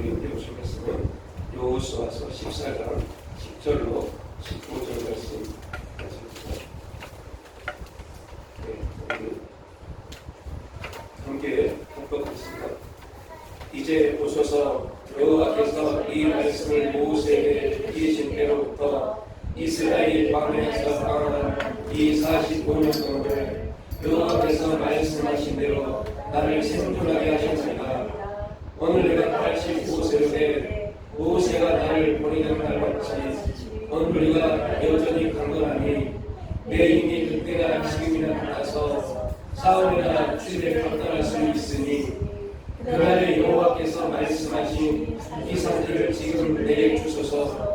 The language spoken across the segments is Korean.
우리에게 오신 말씀은 여호수아서 14장 10절로 15절 말씀 가지고 함께 합독하겠습니다. 이제 보소서, 여호와께서 이 말씀을 모세에게 이르신 때로부터 이스라엘 광야에서 방황한 이 45년 동안에 여호와께서 말씀하신 대로 나를 생존하게 하셨으나 오늘 내가 85세로 돼 모세가 나를 보내는 날같이 오늘 우리가 여전히 강건하니 내 힘이 그때나 지금이나 같아서 싸움이나 주일에 감당할 수 있으니 그날에 여호와께서 말씀하신 이 상태를 지금 내게 주소서.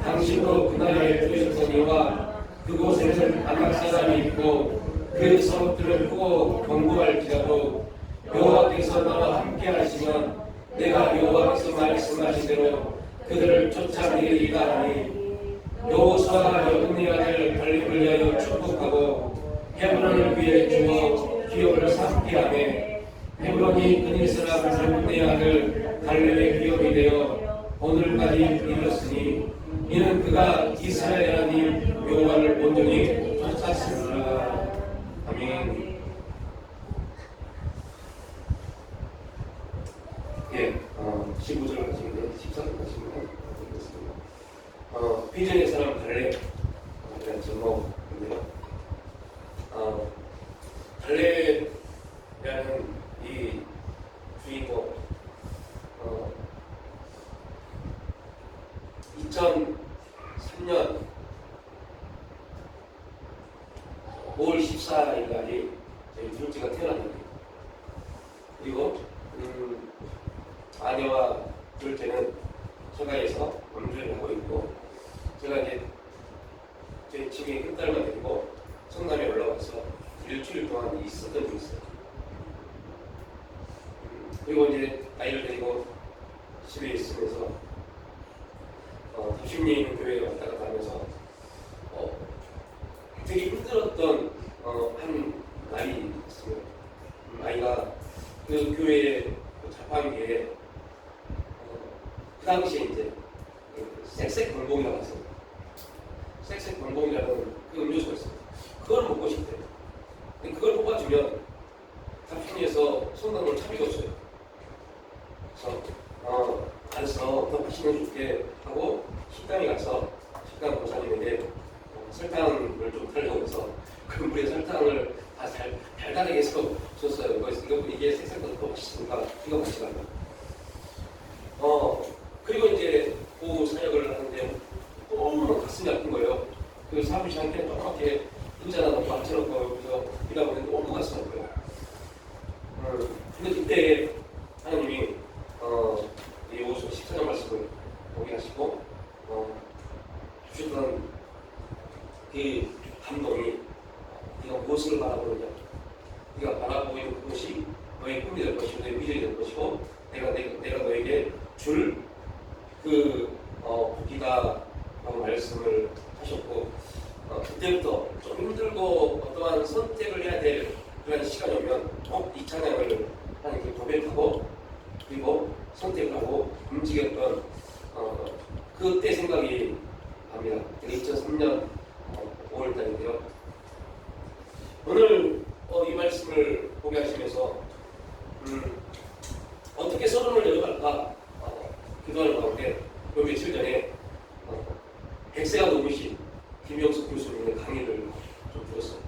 당신도 그날에 들으셨거니와 그곳에는 아낙 사람이 있고 그 성읍들을 크고 견고할지라도 여호와께서 나와 함께 하시면 내가 여호와께서 말씀하신 대로 그들을 쫓아내리리다 하니 여호수아가 여분의 아들 갈렙을 위하여 축복하고 헤브론을 위해 주어 기업을 삼게 하매 헤브론이 그니 사람 여분의 아들 갈렙의 기업이 되어 오늘까지 이르렀으니 이는 그가 이스라엘 하나님 여호와를 온전히 쫓았습니다. 아멘. 예, 15절 가지고 14절 가지고 보겠습니다. 비전의 사람 갈렙 이라는 제목인데요. 갈렙이라는 이 주인공 2003년 5월 14일날이 저희 둘째가 태어났는데, 그리고 아내와 둘째는 서가에서 암주를 하고 있고, 제가 이제 저희 집에 끝달만 데리고 성남에 올라와서 일주일 동안 있었던 적이 있어요. 그리고 이제 아이를 데리고 집에 있으면서 도심리에 있는 교회에 왔다 갔다 하면서 되게 힘들었던 한 날이 있습니다. 아이가 그 교회의 자판기에 그 당시에 이제 색색 bonbon이라고 했습니다. 색색 bonbon이라는 그 음료수가 있습니다. 그걸 먹고 싶대요. 근데 그걸 뽑아주면 자판기에서 성당을 차비줬어요. 그래서 알았어, 더 맛있는 줄게 하고 식당에 가서 식당 보살님에게 설탕을 좀 타려고 해서 그 물에 설탕을 다 달달하게 해서 줬어요. 이게 색색도 더 맛있으니까 이거 맛있어요. 그리고 이제 그 사역을 하는데 너무 가슴이 아픈 거예요. 그 사무실 한테 조그맣게 의자 하나 놓고 앉혀놓고 여기서 일하고 있는데 너무 가슴이 아파요. 근데 그때 하나님이 이 14장 말씀을 보게 하시고 주셨던 그 감동이, 네가 무엇을 바라보느냐, 네가 바라보고 있는 그것이 너의 꿈이 될 것이고 너의 미래가 될 것이고 내가 너에게 줄 복이다 라고 말씀을 하셨고, 그때부터 좀 힘들고 어떠한 선택을 해야 될 그런 시간이 오면 꼭 이 찬양을 하나님께 고백하고 그리고 선택을 하고 움직였던 그때 생각이 납니다. 2003년 5월달인데요. 오늘 이 말씀을 보게 하시면서 어떻게 서론을 열어갈까 기도하는 가운데 요 며칠 전에 백세가 넘으신 김영숙 교수님의 강의를 좀 들었어요.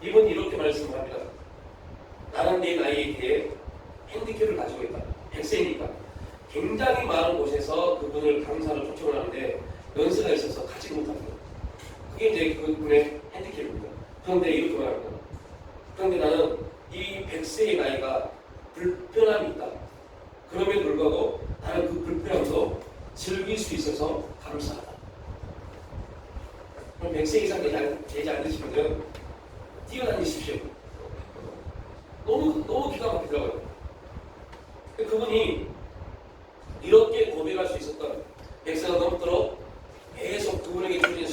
이분이 이렇게 말씀을 합니다. 나는 내 나이에 대해 핸디캡을 가지고 있다. 100세니까 굉장히 많은 곳에서 그분을 강사로 초청을 하는데 연세가 있어서 가지 못합니다. 그게 이제 그분의 핸디캡입니다. 그런데 이렇게 말합니다. 그런데 나는 이 100세의 나이가 불편함이 있다. 그럼에도 불구하고 나는 그 불편함도 즐길 수 있어서 감사하다. 그럼 100세 이상 되지 않으신 분들은 뛰어다니십시오. 너무 기가 막히더라고요. 그분이 이렇게 고백할 수 있었던 100세가 넘도록 계속 그분에게 주어진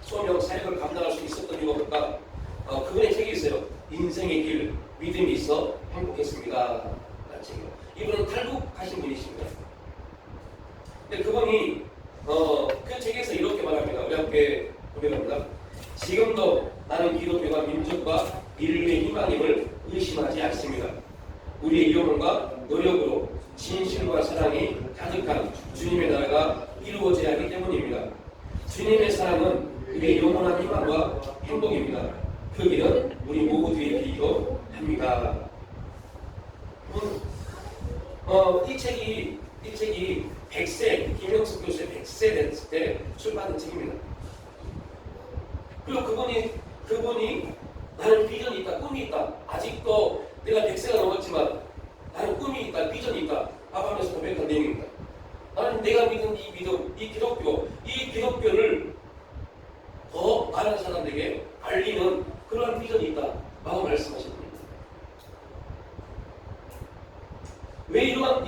소명 사역을 감당할 수 있었던 이유가 뭘까? 그분의 책이 있어요. 인생의 길, 믿음이 있어 행복했습니다. 책이요. 이분은 탈북하신 분이십니다. 근데 그분이 그 책에서 이렇게 말합니다. 우리 함께 고백합니다. 지금도 나는 기독교가 민족과 인류의 희망임을 의심하지 않습니다. 우리의 영혼과 노력으로 진실과 사랑이 가득한 주님의 나라가 이루어져야 하기 때문입니다. 주님의 사랑은 우리의 영원한 희망과 행복입니다. 그 길은 우리 모두의 길이기도 합니다. 이 책이 100세, 김영숙 교수의 100세 됐을 때 출판한 책입니다. 그리고 그분이 나는 비전이 있다, 꿈이 있다. 아직도 내가 100세가 넘었지만 나는 꿈이 있다, 비전이 있다. 아바면서 고백한 내용입니다. 나는 내가 믿는 이 믿음, 이 기독교를 더 많은 사람들에게 알리는 그러한 비전이 있다. 라고 말씀하신 겁니다. 왜 이런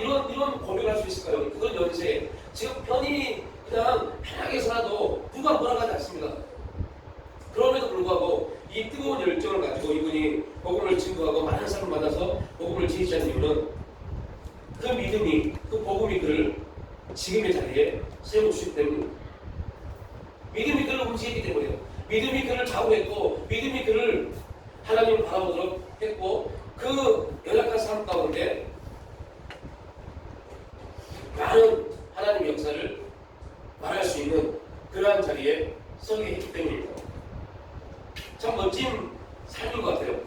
고백을 할 수 있을까요? 그건 연세. 지금 편히 그냥 편하게 살아도 누가 뭐라고 하지 않습니다. 그럼에도 불구하고 이 뜨거운 열정을 가지고 이분이 복음을 증거하고 많은 사람을 만나서 복음을 제시하는 이유는 그 믿음이, 그 복음이 그를 지금의 자리에 세우고 있기 때문입니다. 믿음이 그를 움직이기 때문이에요. 믿음이 그를 좌우했고, 믿음이 그를 하나님을 바라보도록 했고, 그 연약한 삶 가운데 많은 하나님의 역사를 말할 수 있는 그러한 자리에 서게 했기 때문입니다. 참 멋진 삶인 것 같아요.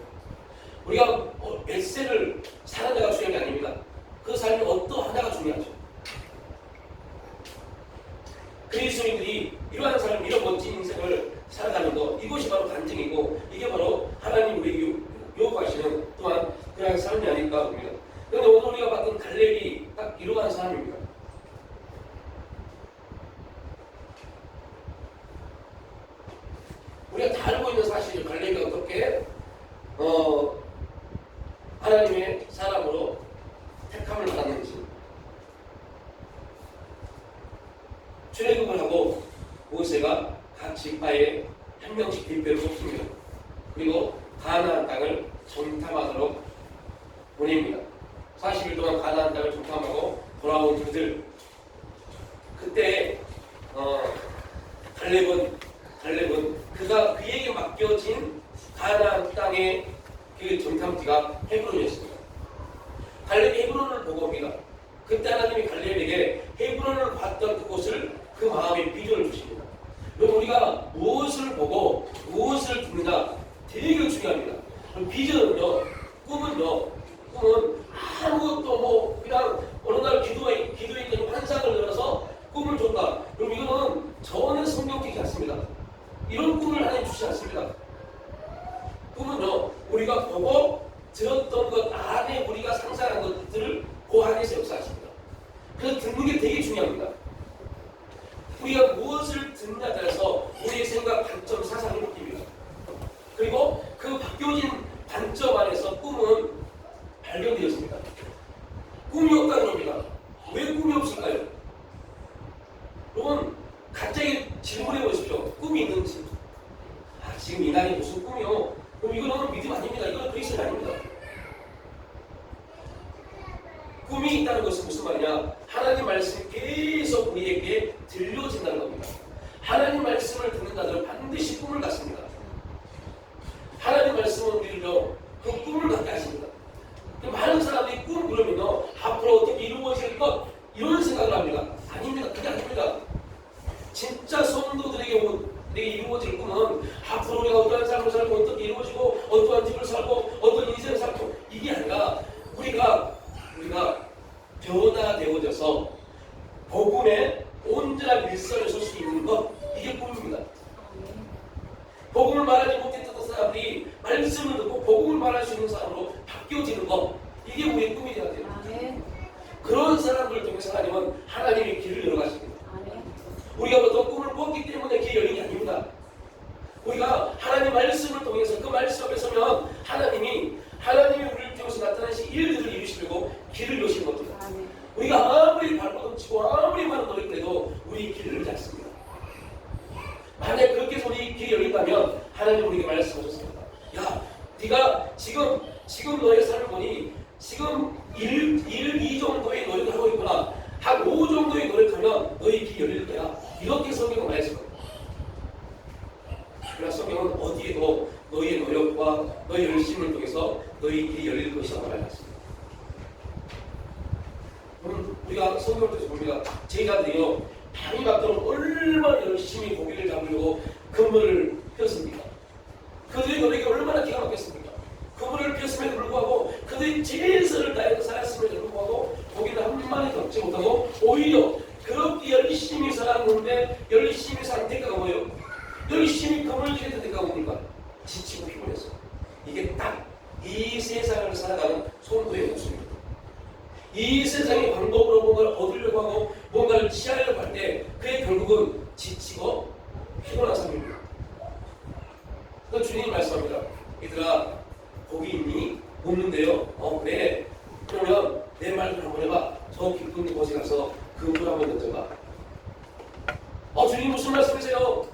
우리가 몇 세를 사느냐가 중요한 게 아닙니다. 그 삶이 어떠하냐가 중요하죠. 그리스도인들이 이러한 삶, 이런 멋진 인생을 살아가는 것, 이것이 바로 간증이고, 이게 바로 하나님 우리에게 요구하시는 또한 그러한 삶이 아닐까 봅니다. 그런데 오늘 우리가 봤던 갈렙이 딱 이러한 삶입니다. 우리가 다 알고 있는 사실이죠. 갈렙이 어떻게 하나님의 사람으로 택함을 받았는지. 출애굽을 하고 모세가 각 지파에 한 명씩 대표를 뽑습니다. 그리고 가나안 땅을 정탐하도록 보냅니다. 40일 동안 가나안 땅을 정탐하고 돌아온 그들. 그때 갈렙은 그에게 맡겨진 가나안 땅의 그 정탐지가 헤브론이었습니다. 갈렙이 헤브론을 보고 옵니다. 그때 하나님이 갈렙에게 헤브론을 봤던 그곳을 그 마음에 비전을 주십니다. 그럼 우리가 무엇을 보고 무엇을 듣느냐 되게 중요합니다. 비전은요, 꿈은 아무것도 그냥 어느 날 기도했더니 환상을 열어서 꿈을 줬다. 그럼 이거는 전혀 성경적이지 않습니다. 이런 꿈을 하나님 주시지 않습니다. 꿈은요, 우리가 보고 들었던 것 안에 우리가 상상한 것들을 그 안에서 역사하십니다. 그래서 듣는 게 되게 중요합니다. 우리가 무엇을 듣느냐에 따라서 우리의 생각, 관점, 사상이 바뀝니다. 그리고 그 바뀌어진 관점 안에서 꿈은 발견되었습니다. 꿈이 없다는 겁니다. 왜 꿈이 없을까요? 여러분, 갑자기 질문해 보십시오. 꿈이 있는지. 지금 이 날이 무슨 꿈이요? 그럼 이거는 믿음 아닙니다. 이거는 그리스도 아닙니다. 꿈이 있다는 것은 무슨 말이냐? 하나님 말씀이 계속 우리에게 들려진다는 겁니다. 하나님 말씀을 듣는 자들은 반드시 꿈을 갖습니다. 하나님 말씀은 우리를요, 그 꿈을 갖게 하십니다. 많은 사람들이 꿈 그러면요, 앞으로 어떻게 이루어질 것, 이런 생각을 합니다. 아닙니다. 그게 아닙니다. 진짜 성도들에게 이루어질 꿈은 앞으로 우리가 어떠한 삶을 살고 어떻게 이루어지고 어떠한 집을 살고 어떤 인생을 살고, 이게 아니라 우리가 변화되어져서 복음의 온전한 일선에 설 수 있는 것, 이게 꿈입니다. 복음을 말하지 못했던 사람들이 말씀을 듣고 복음을 말할 수 있는 사람으로 바뀌어지는 것, 이게 우리의 꿈이 되어야 돼요. 그런 사람들을 통해서 하나님은 하나님의 길을 열어가십니다. 우리가 어떤 꿈을 꿨기 때문에 길이 열린 게 아닙니다. 우리가 하나님 말씀을 통해서 그 말씀 앞에 서면 하나님이 우리를 통해서 나타나신 일들을 이루시려고 길을 여시는 겁니다. 우리가 아무리 발버둥 치고 아무리 많은 노력을 해도 우리 길을 열지 않습니다. 만약 그렇게 해서 우리 길이 열린다면 하나님 우리에게 말씀하셨습니다. 야, 네가 지금 너의 삶을 보니 지금 너와 너의 열심을 통해서 너희 길이 열릴 것이라고 말했습니다. 우리가 성경을 통해서 봅니다. 제자들이요, 밤이 맞도록 얼마나 열심히 고기를 잡으려고 그물을 폈습니까? 그들의 노력이 얼마나 기가 막혔습니까? 그물을 폈음에도 불구하고 그들이 최선을 다해서 살았음에도 불구하고 고기를 한 마리도 잡지 못하고 오히려 그렇게 열심히 살았는데 열심히 산 대가가 뭐예요? 열심히 그물을 쥐는 대가가 뭡니까? 지치고 피곤했어요. 이게 딱 이 세상을 살아가는 성도의 모습입니다. 이 세상의 방법으로 뭔가를 얻으려고 하고 뭔가를 취하려고 할 때 그의 결국은 지치고 피곤한 삶입니다. 그 주님이 말씀합니다. 얘들아, 고기 있니? 없는데요. 그래. 그러면 내 말을 한번 해봐. 저 깊은 곳에 가서 그물 한번 던져봐. 주님 무슨 말씀이세요?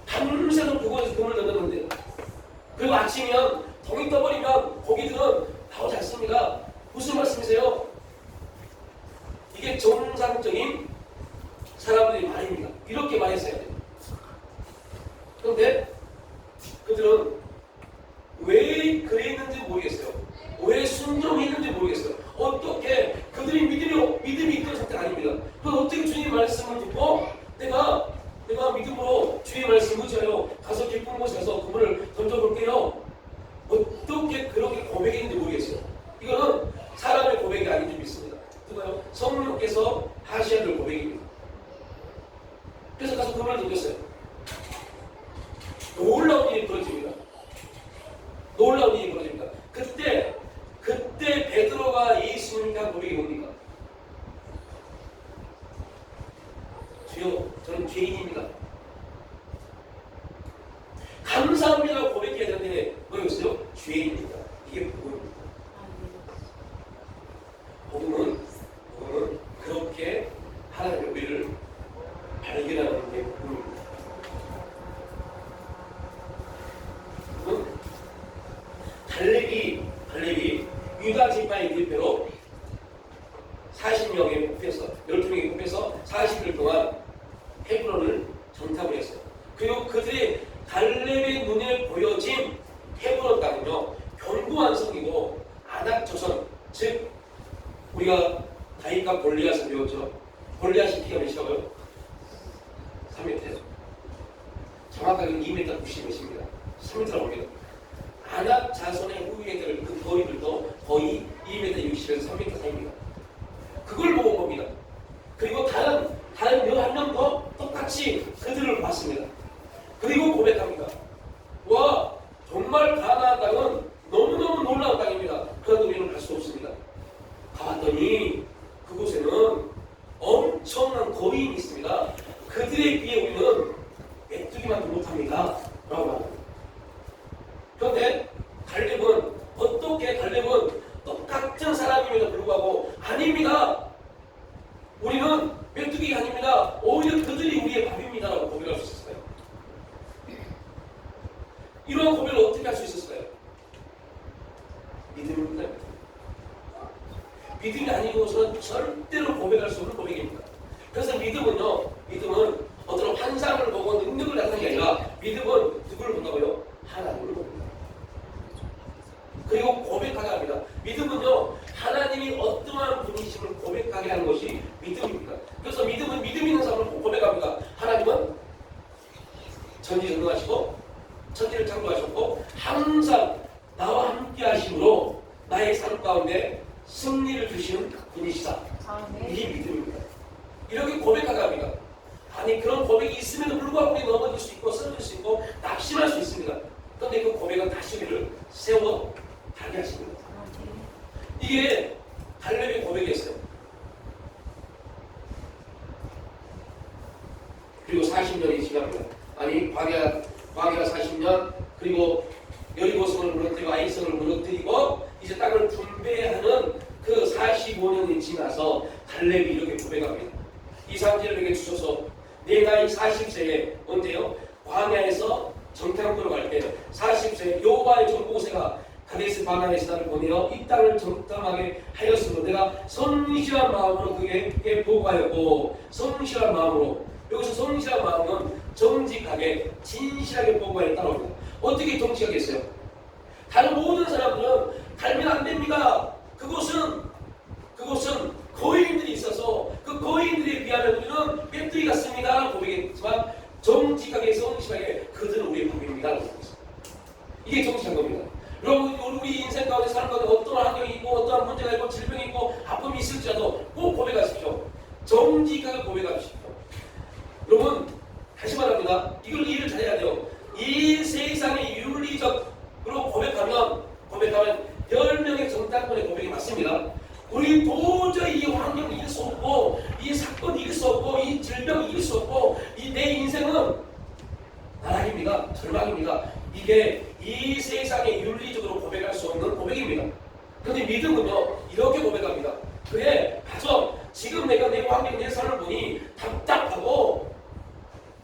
밤새도록 그곳에서 그물 던졌는데, 그리고 아침이면 동이 떠버리면 고기들은 나오지 않습니다. 무슨 말씀이세요? 이게 정상적인 사람들의 말입니다. 이렇게 말했어야 돼요. 그런데 그들은 왜 그랬는지 모르겠어요. 왜 순종했는지 모르겠어요. 어떻게 그들이 믿음이 있던 상태가 아닙니다. 그럼 어떻게 주님 말씀을 듣고 내가 믿음으로 주의 말씀을 의지하여 가서 깊은 곳에 가서 그물을 던져볼게요. 어떻게 그렇게 고백했는지 모르겠어요. 이거는 사람의 고백이 아닌 줄 믿습니다. 누가요? 성령께서 하셔야 될 고백입니다. 그래서 가서 그물을 던졌어요. 놀라운 일이 벌어집니다. 놀라운 일이 벌어집니다. 그때 베드로가 예수님께 한 고백이 뭡니까? 주여, 저는 죄인입니다. 감사합니다 고백해야 되는데 뭐였어요? 죄인입니다. 이게 복음입니다. 복음은 그렇게 하나님의 우리를 발견하는 게 복음입니다. 갈렙이 유다 지파의 대표로 40명에 뽑혀서 12명에 뽑혀서 40일 동안 헤브론을 정탐을 했어요. 그리고 그들이 갈렙의 눈에 보여진 헤브론 땅은요, 견고한 성이고 아낙 조선, 즉 우리가 다윗과 골리앗을 배웠죠. 골리앗이 키가 몇이라고요? 3m. 정확하게 2m 90몇입니다. 3m라고 합니다. 아낙 자손의 후예들, 그 거인들도 거의 2m 60에서 3m 사이입니다. 그걸 보고 봅니다. 그리고 다른 한 명도 똑같이 그들을 봤습니다. 그리고 고백합니다. 와, 정말 가나안 땅은 너무너무 놀라운 땅입니다. 그런데 우리는 갈 수 없습니다. 가봤더니 그곳에는 엄청난 거인이 있습니다. 그들에 비해 우리는 메뚜기만도 못합니다. 라고 말합니다. 그런데 갈렙은 똑같은 사람임에도 불구하고 아닙니다. 우리는 메뚜기가 아닙니다. 오히려 그들이 우리의 밥입니다. 라고 고백할 수 있었어요. 이러한 고백을 어떻게 할 수 있었을까요? 믿음입니다. 믿음이 아니고서는 절대로 고백할 수 없는 고백입니다. 그래서 믿음은 어떤 환상을 보고 능력을 나타내는 게 아니라 믿음은 누구를 본다고요? 하나님을 봅니다. 그리고 고백하게 합니다. 믿음은요, 하나님이 어떠한 분이심을 고백하게 하는 것이 믿음입니다. 그래서 믿음은 믿음 있는 사람을 고백합니다. 하나님은 전지전능하시고 천지를 창조하셨고 항상 나와 함께 하심으로 나의 삶 가운데 승리를 주시는 분이시다. 이게 믿음입니다. 이렇게 고백하게 합니다. 아니, 그런 고백이 있음에도 불구하고 우리 넘어질 수 있고 쓰러질 수 있고 낙심할 수 있습니다. 그런데 그 고백은 다시 우리를 세워 가게 하십니다. 이게 갈렙의 고백이었어요. 그리고 40년이 지납니다. 아니, 광야 40년, 그리고 여리고성을 무너뜨리고 아이성을 무너뜨리고 이제 땅을 분배하는 그 45년이 지나서 갈렙이 이렇게 고백합니다. 이 상징을 내게 주셔서 내 나이 40세에 언제요? 광야에서 정탐꾼을 갈 때 40세에 여호와의 전보세가 가데스 바나에서 나를 보내어 이 땅을 정탐하게 하였으므로 내가 성실한 마음으로 그에게 보고하였고, 성실한 마음으로, 여기서 성실한 마음은 정직하게 진실하게 보고하였다고 합니다. 어떻게 정직하게 했어요? 다른 모든 사람들은 갈면 안 됩니다. 그곳은 거인들이 있어서 그 거인들에 비하면 우리는 꿰뚜기 같습니다. 고백했지만 정직하게 성실하게 그들은 우리의 밥입니다. 이게 정직한 겁니다. 여러분 우리 인생 가운데 사는 가운데 어떠한 환경이 있고 어떠한 문제가 있고 질병이 있고 아픔이 있을지라도 꼭 고백하십시오. 정직하게 고백하십시오. 여러분 다시 말합니다. 이를 잘해야 돼요. 이 세상의 윤리적으로 고백하면 10명의 정당권의 고백이 맞습니다. 우리 도저히 이 환경을 이길 수 없고 이 사건을 이길 수 없고 이 질병을 이길 수 없고 내 인생은 나락입니다. 절망입니다. 이게 이 세상에 윤리적으로 고백할 수 없는 고백입니다. 그런데 믿음은요 이렇게 고백합니다. 그래 맞아. 지금 내가 내 환경 내 삶을 보니 답답하고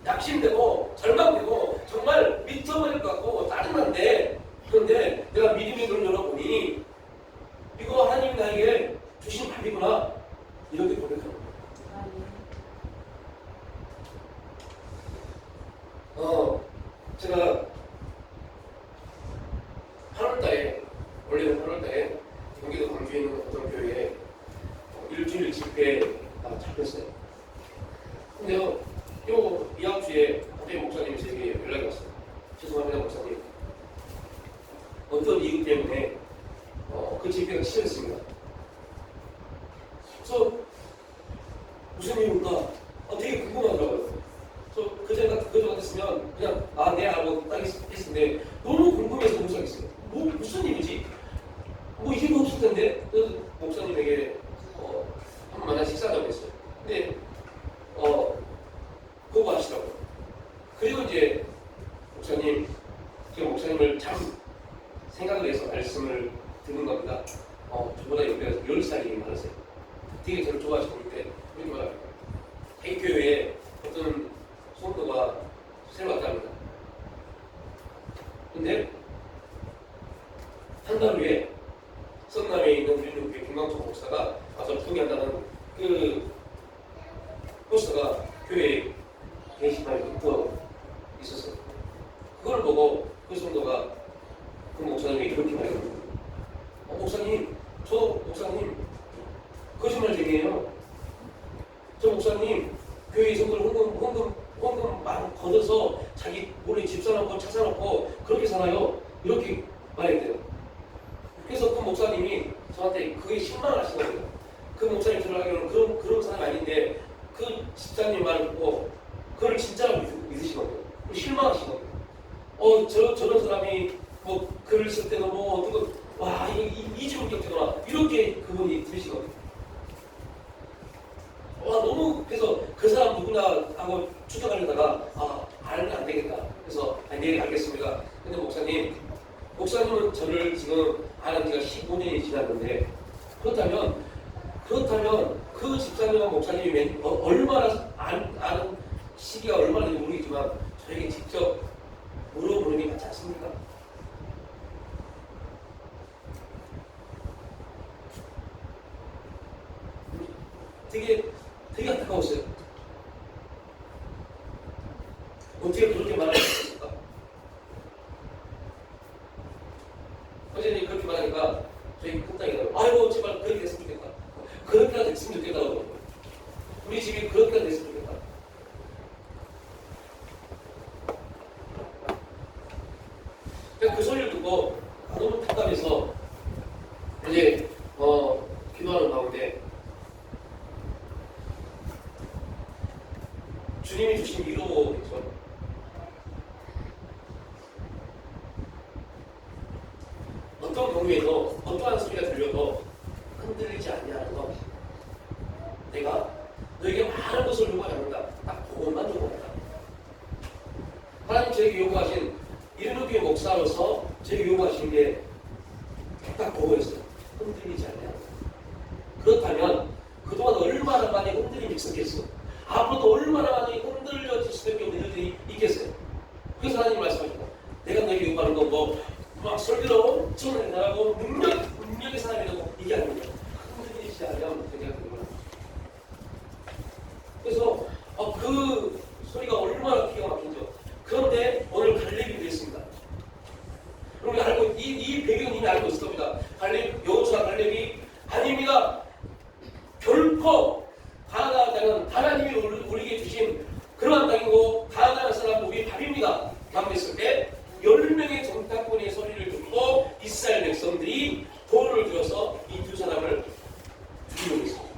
낙심되고 절망되고 정말 미쳐버릴 것 같고 짜증난데 그런데 내가 믿음의 눈을 열어보니 이거 하나님이 나에게 주신 밥이구나 이렇게 고백합니다. 제가 8월달에 원래는 8월달에 경기도 광주에 있는 어떤 교회에 일주일 집회에 잡혔어요. 근데요 이번 주에 갑자기 목사님이 제게 연락이 왔어요. 죄송합니다 목사님. 어떤 이유 때문에 그 집회가 치러졌습니다. 그래서 무슨 이유일까? 되게 궁금하더라고요. 그저 같았으면 그냥 네 알고 딱 했는데 너무 궁금해서 못 사겠어요. 무슨 일이지? 이게 없을 텐데. 그래서 목사님에게 한번 만나 식사하자고 했어요. 근데 그거 하시더라고요. 그리고 이제 제가 목사님을 참 생각을 해서 말씀을 듣는 겁니다. 저보다 연배가 10살이 많으세요. 되게 저를 좋아하시고 때 그런 말 K교회에 어떤 성도가 새로 왔답니다. 근데 한 달 후에 성남에 있는 윤용교회 김광철 목사가 와서 통역한다는 그 포스터가 교회 게시판에 붙어 있었어요. 그걸 보고 그 성도가 그 목사님이 이렇게 말했거든요. 목사님, 저 목사님 거짓말쟁이에요. 저 목사님 교회 성도를 헌금 막 걷어서 자기 몰래 집 사놓고 차 사놓고 그렇게 살아요. 이렇게 말했대요. 그래서 그 목사님이 저한테 그게 실망을 하시거든요. 그 목사님 들어가기로는 그런 사람이 아닌데 그 집사님 말을 듣고 그걸 진짜로 믿으시거든요. 실망하시거든요. 저런 사람이 글을 쓸 때는 어떤 이중을 겪구나 이렇게 그분이 들으시거든요. 너무 그래서 그 사람 누구나 하고 추적하려다가 알면 안 되겠다. 그래서 네 알겠습니다. 근데 목사님은 저를 지금 아는 지가 15년이 지났는데 그렇다면 그 집사님과 목사님이 얼마나 아는 시기가 얼마나 되는지 모르겠지만 저에게 직접 물어보는 게 맞지 않습니까? 되게 안타까웠어요. 어떻게 그렇게 말할 수 있을까? 어제는 그렇게 말하니까 저희 큰딸이 아이고 제발 그렇게 됐으면 좋겠다. 그렇게라도 됐으면 좋겠다고. 우리 집이 그렇게라도 됐으면 좋겠다. 그 소리를 듣고 너무 답답해서 이제 기도하는 가운데 주님이 주신 위로겠죠. 어떤 경우에도 어떠한 소리가 들려도 흔들리지 않냐는 것. 내가 너에게 많은 것을 요구하지 않는다. 딱 그것만 요구한다. 하나님 저에게 요구하신 이른교회 목사로서 저에게 요구하신 게 딱 그거였어요. 흔들리지 않냐. 그렇다면 그동안 얼마나 많이 흔들림이 있었겠어. 앞으로도 얼마나 많이 흔들려질 수밖에 없는 일들이 있겠어요. 그래서 하나님 말씀하십니다. 내가 너에게 요구하는 건 막 설교로 엄청 잘하고 능력의 사람이라고 이게 아닙니다. 흔들리지 않으면 그냥 그거는. 그래서 그 소리가 얼마나 기가 막히죠. 그런데 오늘 갈렙이 됐습니다. 우리가 알고 이 배경은 이미 알고 있을 겁니다. 여호수아 갈렙이 아닙니다. 결코 가나안 땅은 하나님이 우리에게 주신 그러한 땅이고 가나안 사람 목이 밥입니다. 라고 했을 때 10명의 정탐꾼의 소리를 듣고 이스라엘 백성들이 돌을 들어서 이 두 사람을 죽이고 있습니다.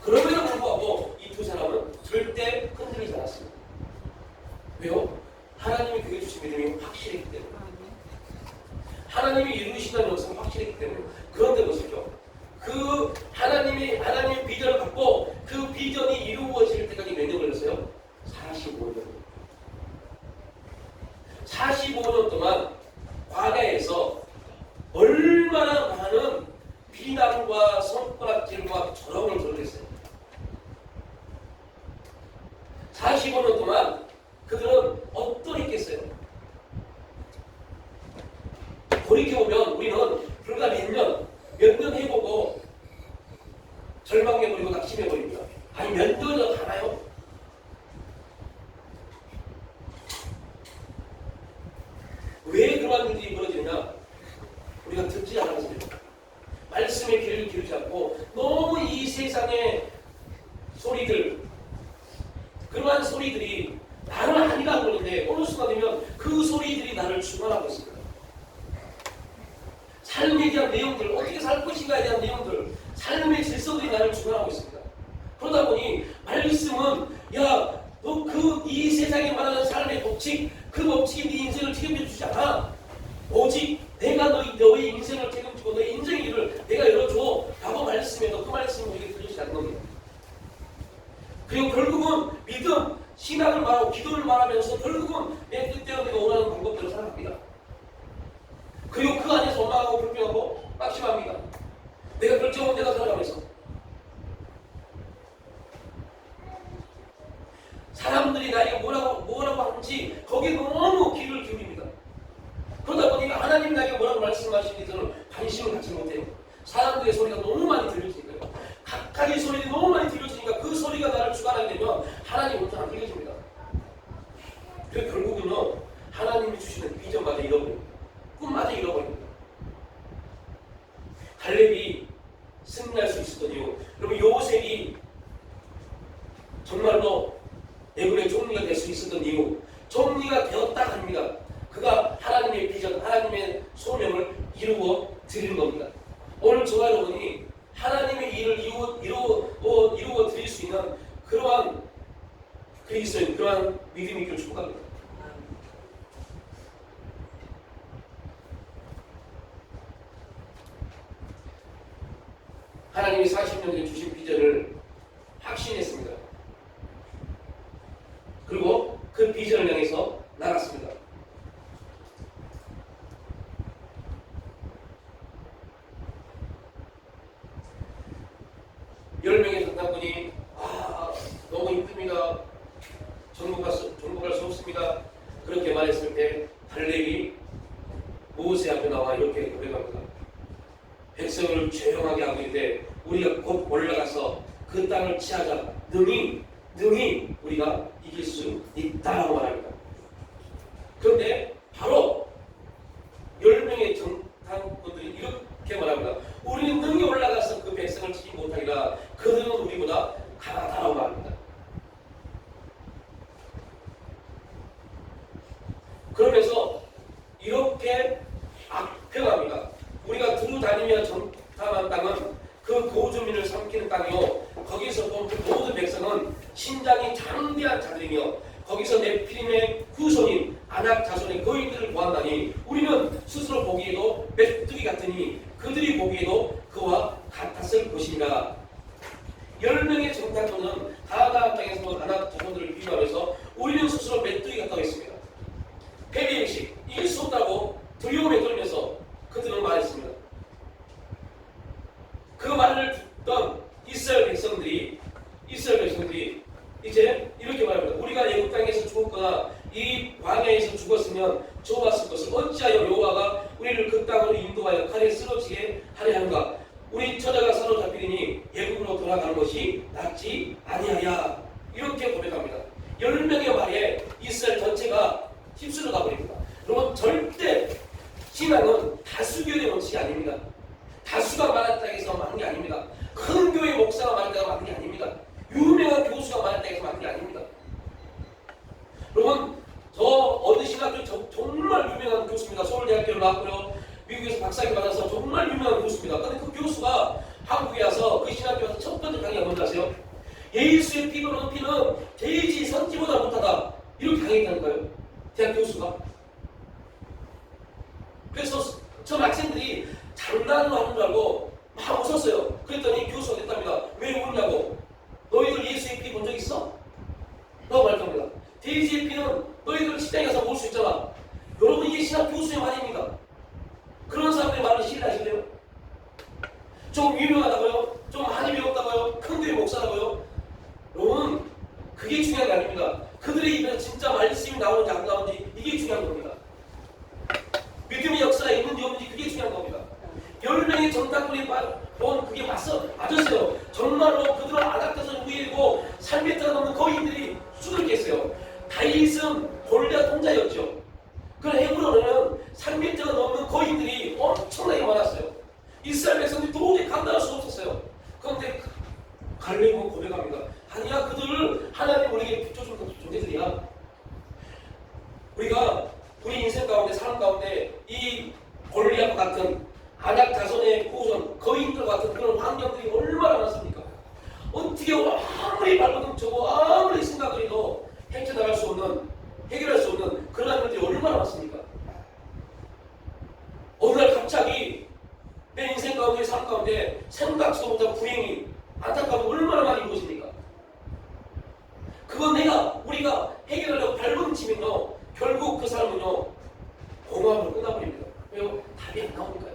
그럼에도 불구하고 이 두 사람은 절대 흔들리지 않았습니다. 왜요? 하나님이 그게 주신 믿음이 확실했기 때문에, 하나님이 이루신다는 역사가 확실했기 때문에. 그런데 보십시오. 그 하나님의 비전을 갖고 그 비전이 이루어질 때까지 몇 년 걸렸어요? 45년. 45년 동안 광야에서 얼마나 많은 비난과 손가락질과 조롱을 들었겠어요. 45년 동안 그들은 어떠했겠어요? 돌이켜보면 우리는 불과 몇 년 해보고 절망해버리고 낙심해버립니다. 아니 몇 년을 가나요? 왜 그러한 일들이 벌어지느냐? 우리가 듣지 않았습니다. 말씀의 귀를 기울이지 않고 너무 이 세상의 소리들, 그러한 소리들이 나는 아니라고 그러는데 어느 순간 되면 그 소리들이 나를 주관하고 있습니다. 삶에 대한 내용들, 어떻게 살 것인가에 대한 내용들, 삶의 질서들이 나를 주관하고 있습니다. 그러다 보니 말씀은 야, 너 이 세상에 말하는 삶의 법칙, 그 법칙이 네 인생을 책임져 주지 않아. 오직 내가 너의 인생을 책임지고 너의 인생의 길을 내가 열어줘 라고 말씀해도 그 말씀은 우리에게 들리지 않는 겁니다. 그리고 결국은 믿음, 신앙을 말하고 기도를 말하면서 결국은 내 뜻대로 내가 원하는 방법대로 살아갑니다. 그리고 그 안에서 원망하고 불평하고 막심합니다. 내가 결정한 대로 살아가면서 사람들이 나에게 뭐라고 하는지 거기에 너무 귀를 기울입니다. 그러다 보니까 하나님 나에게 뭐라고 말씀하시는지 저는 관심을 갖지 못해요. 사람들의 소리가 너무 많이 들려지니까요. 각각의 소리가 너무 많이 들려지니까 그 소리가 나를 주관하게 되면 하나님 혼자 안 들려집니다. 그래서 결국은요, 하나님이 주시는 비전마저 잃어버립니다. 꿈마저 잃어버립니다. 갈렙이 승리할 수 있었던 이유, 그러면 요셉이 정말로 애굽의 총리가 될 수 있었던 이유, 총리가 되었다 합니다. 그가 하나님의 비전, 하나님의 소명을 이루어 드리는 겁니다. 오늘 저와 여러분이 하나님의 일을 이루어 드릴 수 있는 그러한 그리스도인, 그러한 믿음이 있기를 축복합니다. 하나님이 40년 전에 주신 비전을 확신했습니다. 그리고 그 비전을 향해서 나갔습니다. 열명의 정탐꾼이 너무 힘듭니다. 정복할 수 없습니다. 그렇게 말했을 때 갈렙이 모세 앞에 나와 이렇게 고백합니다. 백성을 조용하게 하고 있는데 우리가 곧 올라가서 그 땅을 취하자. 능히 우리가 이길 수 있다라고 말합니다. 그런데 바로 10명의 정탐꾼들이 이렇게 말합니다. 우리는 능히 올라가서 그 백성을 치지 못하리라. 그들은 우리보다 강하다라고 말합니다. 그러면서 이렇게 악평합니다. 우리가 두루 다니며 정탐한 땅은 그 고주민을 삼키는 땅이요, 거기서 본 그 모든 백성은 신장이 장대한 자들이며 거기서 네피림의 후손인 아낙 자손의 거인들을 보았나니 우리는 스스로 보기에도 메뚜기 같으니 그들이 보기에도 그와 같았을 것이니라. 10명의 정탐꾼은 가나안 땅에서 본 아낙 자손들을 비교하면서 우리는 스스로 메뚜기 같다고 했습니다. 패배의식, 이길 수 없다고 두려움에 떨면서 그들은 말했습니다. 그 말을 듣던 이스라엘 백성들이 이제 이렇게 말합니다. 우리가 애굽 땅에서 죽었거나 이 광야에서 죽었으면 좋았을 것을 어찌하여 여호와가 우리를 그 땅으로 인도하여 칼에 쓰러지게 하려 하는가? 우리 처자가 사로잡히니 애굽으로 돌아가는 것이 낫지 아니하야. 이렇게 고백합니다. 10명의 말에 이스라엘 전체가 휩쓸려 가버립니다. 여러분, 절대 신앙은 다수교의 원칙이 아닙니다. 다수가 많았다 해서 많은 게 아닙니다. 큰 교회 목사가 많았다 해서 많은 게 아닙니다. 유명한 교수가 많았다 해서 많은 게 아닙니다. 여러분, 저 어느 신학교 정말 유명한 교수입니다. 서울대학교를 나왔고요. 미국에서 박사학위 받아서 정말 유명한 교수입니다. 근데 그 교수가 한국에 와서 그 신학교 와서 첫 번째 강의가 뭔지 아세요? 예수의 피는 돼지 선지보다 못하다. 이렇게 강의했다니까요. 대학 교수가. 그래서 저 학생들이 장난으로 하는 줄 알고 막 웃었어요. 그랬더니 교수가 됐답니다. 왜 웃냐고. 너희들 예수의 피 본 적 있어? 라고 말합니다. 돼지의 피는 너희들 식당에 가서 볼 수 있잖아. 여러분, 이게 신학 교수의 말입니다. 그런 사람들의 말을 신뢰하실래요? 좀 유명하다고요? 좀 많이 배웠다고요? 큰 교회 목사라고요? 여러분, 그게 중요한 게 아닙니다. 그들의 입에서 진짜 말씀이 나오는지 안 나오는지 이게 중요한 겁니다. 믿음의 역사가 있는지 없는지 그게 중요한 겁니다. 10명의 정탐꾼이 본 그게 맞았어요. 정말로 그들은 안악해서 우위이고 삶에 따라놓는 거인들이 수두룩했어요. 다윗은 골리앗 혼자였죠. 그런 헤브론에는 3m가 넘는 거인들이 엄청나게 많았어요. 이스라엘 백성들이 도저히 감당할 수 없었어요. 그런데 갈렙은 고백합니다. 아니야, 그들을 하나님 우리에게 비춰준 존재들이야. 우리가 우리 인생 가운데, 삶 가운데 이 골리앗 같은 안악 자손의 후손, 거인들 같은 그런 환경들이 얼마나 많습니까? 어떻게 아무리 발버둥 쳐고 아무리 생각을 해도 헤쳐나갈 수 없는, 해결할 수 없는 그런 일들이 얼마나 많습니까? 어느 날 갑자기 내 인생 가운데, 삶 가운데 생각지도 못한 불행이, 안타까움이 얼마나 많이 이루어집니까? 그건 우리가 해결하려고 발버둥 치면요, 결국 그 사람은요, 공허함으로 끝나버립니다. 왜요? 답이 안 나오니까요.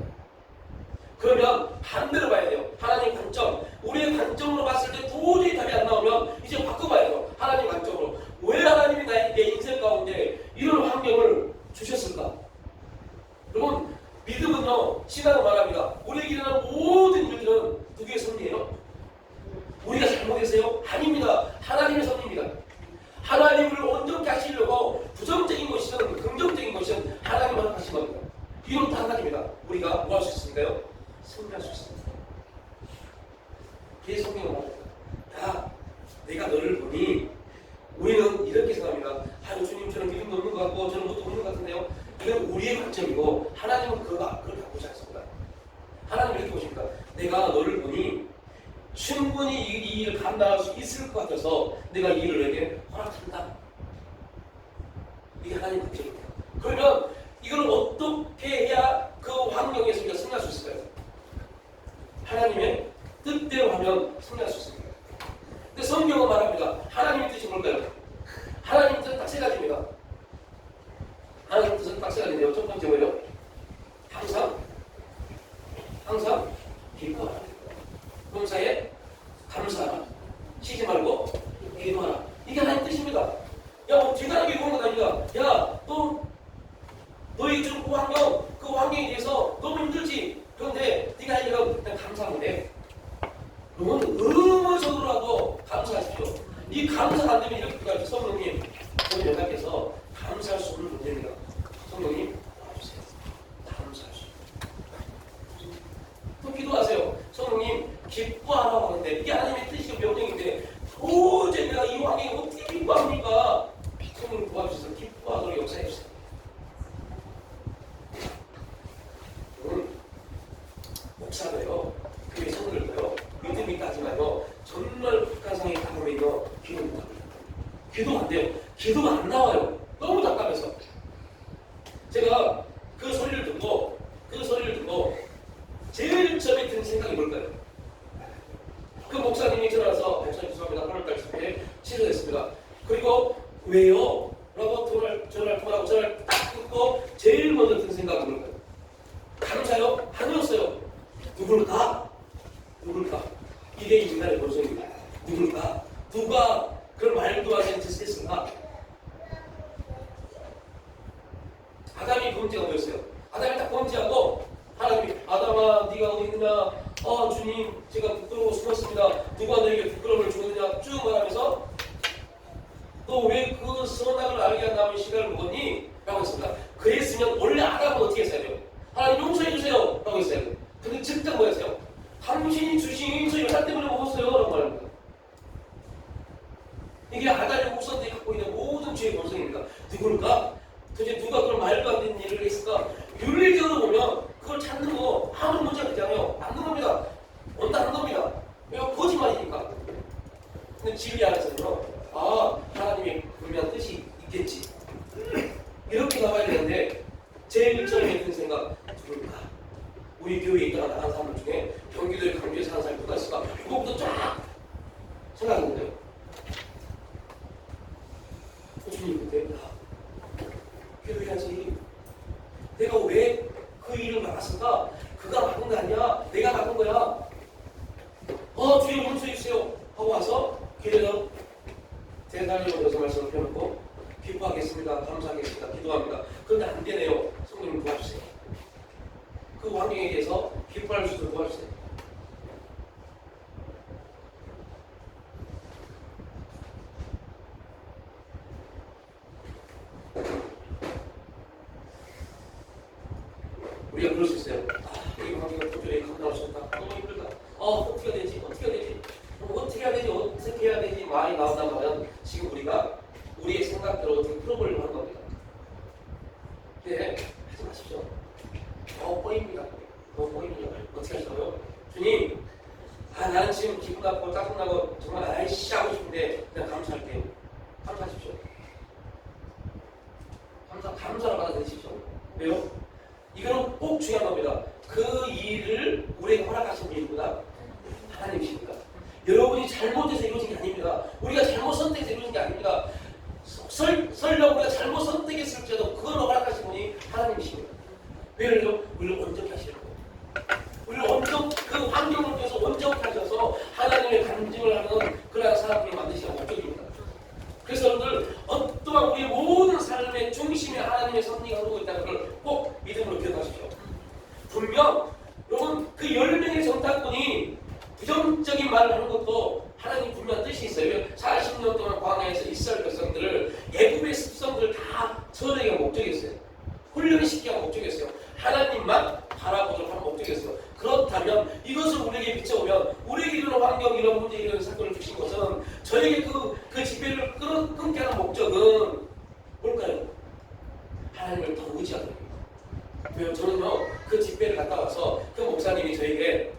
그러면 반대로 봐야 돼요. 하나님 관점. 우리의 관점으로 봤을 때 도저히 답이 안 나오면 이제 바꿔봐야 돼요. 하나님 관점으로. 왜 하나님이 내 인생 가운데 이런 환경을 주셨을까? 여러분, 믿음은요, 신앙은 말합니다. 우리에게 일어나는 모든 일들은 누구의 섭리예요? 우리가 잘못했어요? 아닙니다. 하나님의 섭리입니다. 하나님을 온전히 하시려고 부정적인 것이든 긍정적인 것이든 하나님만 하신 겁니다. 이런 다 하나님입니다. 우리가 뭐 할 수 있습니까요? 승리할 수 있습니다. 그게 성경을 말합니다. 야, 내가 너를 보니 우리는 이렇게 생각합니다. 주님, 저는 믿음도 없는 것 같고 저는 것도 없는 것 같은데요. 이건 우리의 관점이고 하나님은 그걸 보지 않습니다. 하나님은 이렇게 보십니다. 내가 너를 보니 충분히 이 일을 감당할 수 있을 것 같아서 내가 이 일을 내게 허락한다. 이게 하나님의 관점입니다. 그러면 이걸 어떻게 해야 그 환경에서 우리가 승리할 수 있을까요? 하나님의 뜻대로 하면 승리할 수 있습니다. 근데 성경은 말합니다. 하나님의 뜻이 뭘까요? 하나님의 뜻은 딱 세 가지입니다. 하나님의 뜻은 딱 세 가지인데요. 첫 번째 뭐예요? 항상 기뻐하라. 범사에 감사하라. 쉬지 말고 기도하라. 이게 하나님의 뜻입니다. 야, 뭐 대단하게 그런 건 아닙니다. 야, 너희 지금 그 환경에 대해서 너무 힘들지? 그런데 네가 할 일은 그냥 감사하면 돼. 너는 의무적으로라도 감사하십시오. 이 감사가 안 되면 이렇게 가르쳐. 성령님, 저희 여자께서 감사할 수 없는 문제입니다. 성령님, 도와주세요. 감사하십시오. 또 기도하세요. 성령님, 기뻐하라고 하는데 이게 하나님의 뜻이고 명령인데 도저히 내가 이 환경에 어떻게 기뻐합니까? 성령님 도와주셔서 기뻐하도록 역사해주세요. 목사도요, 교회 성도들도요, 믿음이 있다 하지만요, 정말 북한성에 가보면요, 기도 못합니다. 기도가 안 돼요. 기도가 안 나와요. 너무 답답해서. 제가 그 소리를 듣고 제일 처음에 든 생각이 뭘까요? 그 목사님이 전화와서 목사님 죄송합니다. 8월달 집회 취소됐습니다. 그리고 왜요? 라고 전화를 딱 끊고 제일 먼저 든 생각이 뭘까요? 감사요? 아니었어요. 누굴까? 이게 인간의 본성입니다. 누굴까? 누가 그런 말도 하지 않는 짓을 했을까? 아담이 범죄가 뭐였어요? 아담이 딱 범죄하고 하나님이 아담아 네가 어디 있느냐? 주님 제가 부끄러워 숨었습니다. 누가 너에게 부끄러움을 주느냐? 쭉 말하면서 너 왜 그 선악을 알게 한 다음에 시간을 먹었니? 라고 했습니다. 그랬으면 원래 아담은 어떻게 했어야 돼요? 하나님 용서해 주세요 라고 했어요. 근데 즉각 뭐였어요? 당신이 주신 저 여자 때문에 먹었어요 라고 말합니다. 이게 아다리 목사들이 갖고 있는 모든 죄의 본성입니다. 누굴까? 도대체 누가 그런 말도 안 되는 일을 했을까? 윤리적으로 보면 그걸 찾는 거 아무런 문제가 되잖아요. 맞는 겁니다. 온다는 겁니다. 왜? 거짓말이니까. 근데 진리 안에서는요, 아, 하나님의 분명한 뜻이 있겠지. 이렇게 나가야 되는데, 제일 처음에 든 생각, 누굴까? 우리 교회에 있다가 나간 사람 중에 경기도에 강주에 사는 사람이 누가 있을까? 그것부터 쫙 생각했는데요. 주님, 그때, 기도해야지. 내가 왜 그 일을 막았을까? 그가 막은 거 아니야. 내가 막은 거야. 주여 용서해 주세요. 하고 와서 기도해서 대단히 먼저 말씀을 펴놓고 기뻐하겠습니다. 감사하겠습니다. 기도합니다. 그런데 안 되네요. 성령님 도와주세요. 그 환경에 대해서 기뻐할 수 있도록 도와주세요. 우리가 그럴 수 있어요. 이 관계가 도저히 감당할 수 없다. 너무 힘들다. 어떻게 해야 되지? 어떻게 해야 되지? 어떻게 해야 되지? 어떻게 해야 되지? 말이 나온단 말은 지금 우리가 우리의 생각대로 좀 풀어보려고 하는 겁니다. 근데 하지 마십시오. 너무 꼬입니다. 너무 꼬입니다. 어떻게 하시라고요? 주님, 나는 지금 기분 나쁘고 짜증나고 정말 아이씨 하고 싶은데 그냥 감사할게요. 감사하십시오. 감사를 받아들이십시오. 왜요? 이거는 꼭 중요한 겁니다. 그 일을 우리에게 허락하신 분이구나. 하나님이십니다. 여러분이 잘못해서 이루어진 게 아닙니다. 우리가 잘못 선택해서 이루어진 게 아닙니다. 설령 우리가 잘못 선택했을지라도 그걸 허락하신 분이 하나님이십니다. 왜요? 우리를 온전히 하시려고. 우리를 그 환경을 통해서 온전히 하셔서 하나님의 간증을 하는 그러한 사람들을 만드시는 목적입니다. 그래서 여러분들 어떠한 우리의 모든 삶의 중심에 하나님의 섭리가 흐르고 있다는 걸 꼭 믿음으로 기억하십시오. 분명 여러분 그 10명의 정탐꾼이 부정적인 말을 하는 것도 하나님 분명한 뜻이 있어요. 40년 동안 광야에서 이스라엘 백성들을 애굽의 습성들을 다 처리하기가 목적이었어요. 훈련시키기가 목적이었어요. 하나님만 바라보도록 하는 목적이었어요. 그렇다면 이것을 우리에게 비춰보면 우리에게 이런 환경, 이런 문제, 이런 사건을 주신 것은 저에게 그 집회를 끊게 하는 목적은 뭘까요? 하나님을 더 의지하는 겁니다. 왜요? 저는요 그 집회를 갔다 와서 그 목사님이 저에게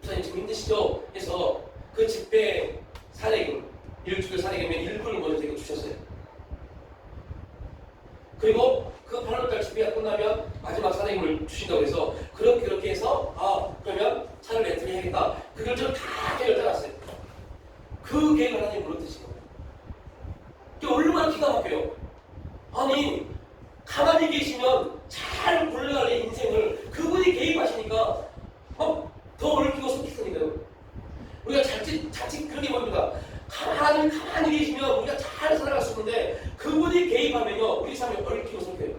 목사님 지금 힘드시죠? 해서 그 집회 사례금, 일주일 사례금의 일부를 먼저 제게 주셨어요. 그리고 그 8월달 집회가 끝나면 마지막 사례금을 주신다고 해서 그렇게 해서 그러면 차를 렌트를 해야겠다. 그 결정을 다 계획을 짜놨어요. 그 계획을 하나님 물어드신 거예요. 이게 얼마나 기가 막혀요. 아니 가만히 계시면 잘 굴러갈 인생을 그분이 개입하시니까 더 얽히고 섞이니까요. 우리가 자칫 그렇게 봅니다. 가만히 계시면 우리가 잘 살아갈 수 있는데 그분이 개입하면요 우리 삶이 얽히고 섞여요.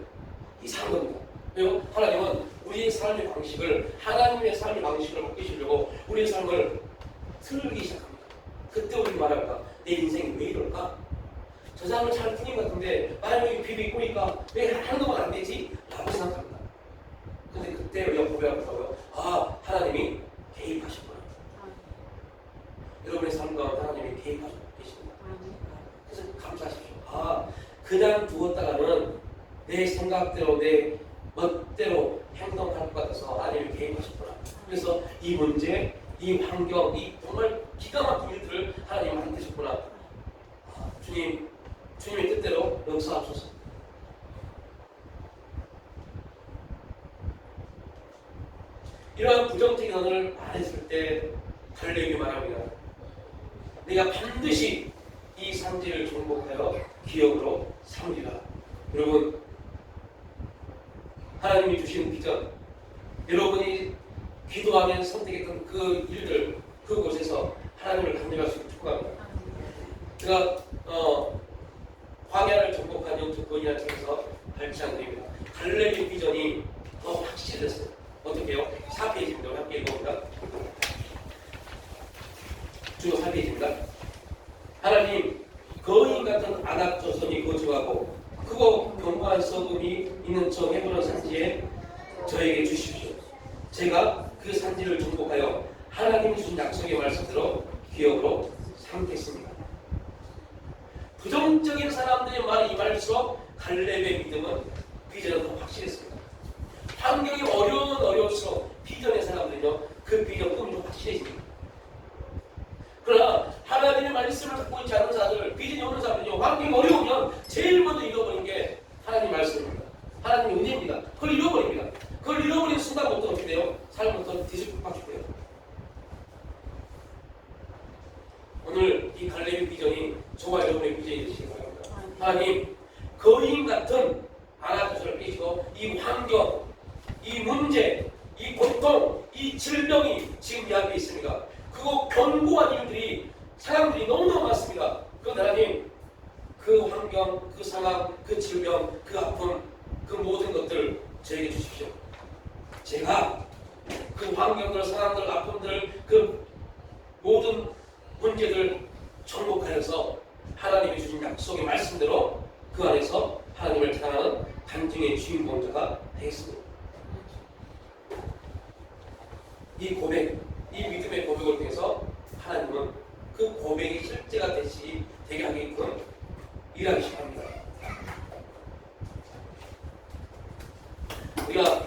이상한 겁니다. 왜요? 하나님은 우리의 삶의 방식을 하나님의 삶의 방식을 바꾸시려고 우리의 삶을 틀기 시작합니다. 그때 우리 말합니다. 내 인생이 왜 이럴까? 저 사람은 잘 풀린 것 같은데 나는 여기 비비 꼬니까 왜 하는 건 안 되지? 라고 생각합니다. 근데 그때 우리가 고백하고요. 하나님이 개입하셨구나. 여러분의 삶 가운데 하나님이 개입하시고 계십니다. 그래서 감사하십시오. 그냥 두었다가는 내 생각대로 내 멋대로 행동할 것 같아서 하나님이 개입하셨구나. 그래서 이 문제, 이 환경, 이 정말 기가 막힌 일들을 하나님이 만드셨구나. 주님의 뜻대로 역사하소서. 이러한 부정적인 언어를 말했을 때 갈렙이 말합니다. 내가 반드시 이 산지를 정복하여 기업으로 삼으리라. 여러분, 하나님이 주신 비전, 여러분이 기도하면 선택했던 그 일들, 그곳에서 하나님을 감격할 수 있게 축복합니다. 제가 광야를 정복한 영특권이라는 책에서 발췌한 내용입니다. 갈렙의 비전이 더 확실해졌어요. 어떻게 해요? 4페이지입니다. 우리 함께 읽어봅니다. 주 4페이지입니다. 하나님, 거인 같은 아낙 조선이 거주하고 크고 견고한 성읍이 있는 저 헤브론 산지에 저에게 주십시오. 제가 그 산지를 정복하여 하나님이 주신 약속의 말씀대로 기업으로 삼겠습니다. 부정적인 사람들의 말이 임할수록 갈렙의 믿음은 비전은 더 확실했습니다. 환경이 어려울수록 비전의 사람들은요, 그 비전 꿈이 더 확실해집니다. 그러나 하나님의 말씀을 갖고 있지 않은 자들, 비전이 없는 사람들은요, 환경이 어려우면 제일 먼저 잃어버린 게 하나님 말씀입니다. 하나님의 은혜입니다. 그걸 잃어버립니다. 그걸 잃어버린 순간부터 어떻게 돼요? 삶부터 뒤집박게 돼요. 오늘 이 갈렙의 비전이 저와 여러분의 비전이 되시기 바랍니다. 하나님, 거인 같은 아나토스를 빼시고 이 환경, 이 문제, 이 고통, 이 질병이 지금 이 앞에 있습니다. 그거 견고한 일들이, 사람들이 너무너무 많습니다. 그런데 하나님, 그 환경, 그 상황, 그 질병, 그 아픔, 그 모든 것들 저에게 주십시오. 제가 그 환경들, 상황들, 아픔들, 그 모든 문제들 정복하여서 하나님이 주신 약속의 말씀대로 그 안에서 하나님을 찬양하는 간증의 주인공자가 되겠습니다. 이 고백, 이 믿음의 고백을 통해서 하나님은 그 고백이 실제가 되게 하게끔 일하기 합니다. 우리가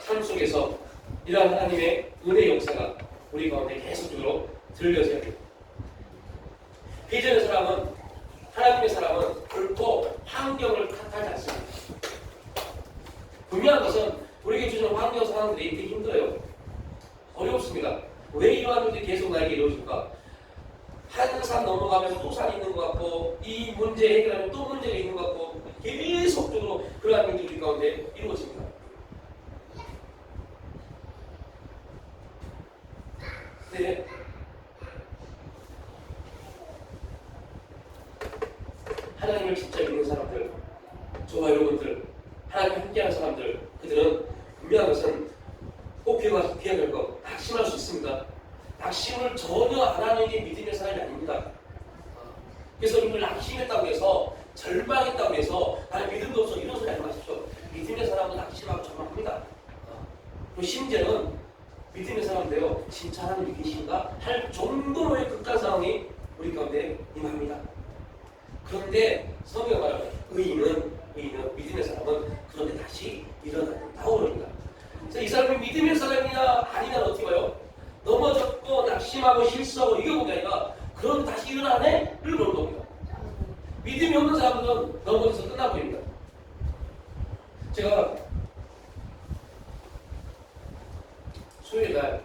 삶 속에서 이러한 하나님의 은혜 역사가 우리 가운데 계속적으로 들려져야 됩니다. 비전의 사람은, 하나님의 사람은 결코 환경을 탓하지 않습니다. 분명한 것은 우리에게 주는 환경 상황들이 되게 힘들어요. 어렵습니다. 왜 이러한 일들이 계속 나에게 이루어질까? 한 산 넘어가면서 또 산이 있는 것 같고, 이 문제 해결하면 또 문제가 있는 것 같고, 계속적으로 그러한 일들이 우리 가운데 이루어집니다. 네. 하나님을 진짜 믿는 사람들, 저와 여러분들, 하나님과 함께하는 사람들, 그들은 분명한 것은 꼭 기억할 것, 낙심할 수 있습니다. 낙심을 전혀 안 하는 게 믿음의 사람이 아닙니다. 그래서 여러분들 낙심했다고 해서, 절망했다고 해서 나는 믿음도 없어, 이런 소리 하지 마십시오. 믿음의 사람은 낙심하고 절망합니다. 그리고 심지어는 믿음의 사람인데요, 진짜 하나님이 계신가 할 정도로의 극단 상황이 우리 가운데 임합니다. 그런데 성경이 말하는 의인은 믿음의 사람은 그런데 다시 일어난다고 그럽니다. 그래서 이 사람이 믿음의 사람이냐 아니냐 어떻게 봐요? 넘어졌고 낙심하고 실수하고 이겨본 게 아니라 그런데 다시 일어나네? 를 보는 겁니다. 믿음이 없는 사람들은 넘어져서 끝나버립니다. 제가 수요일날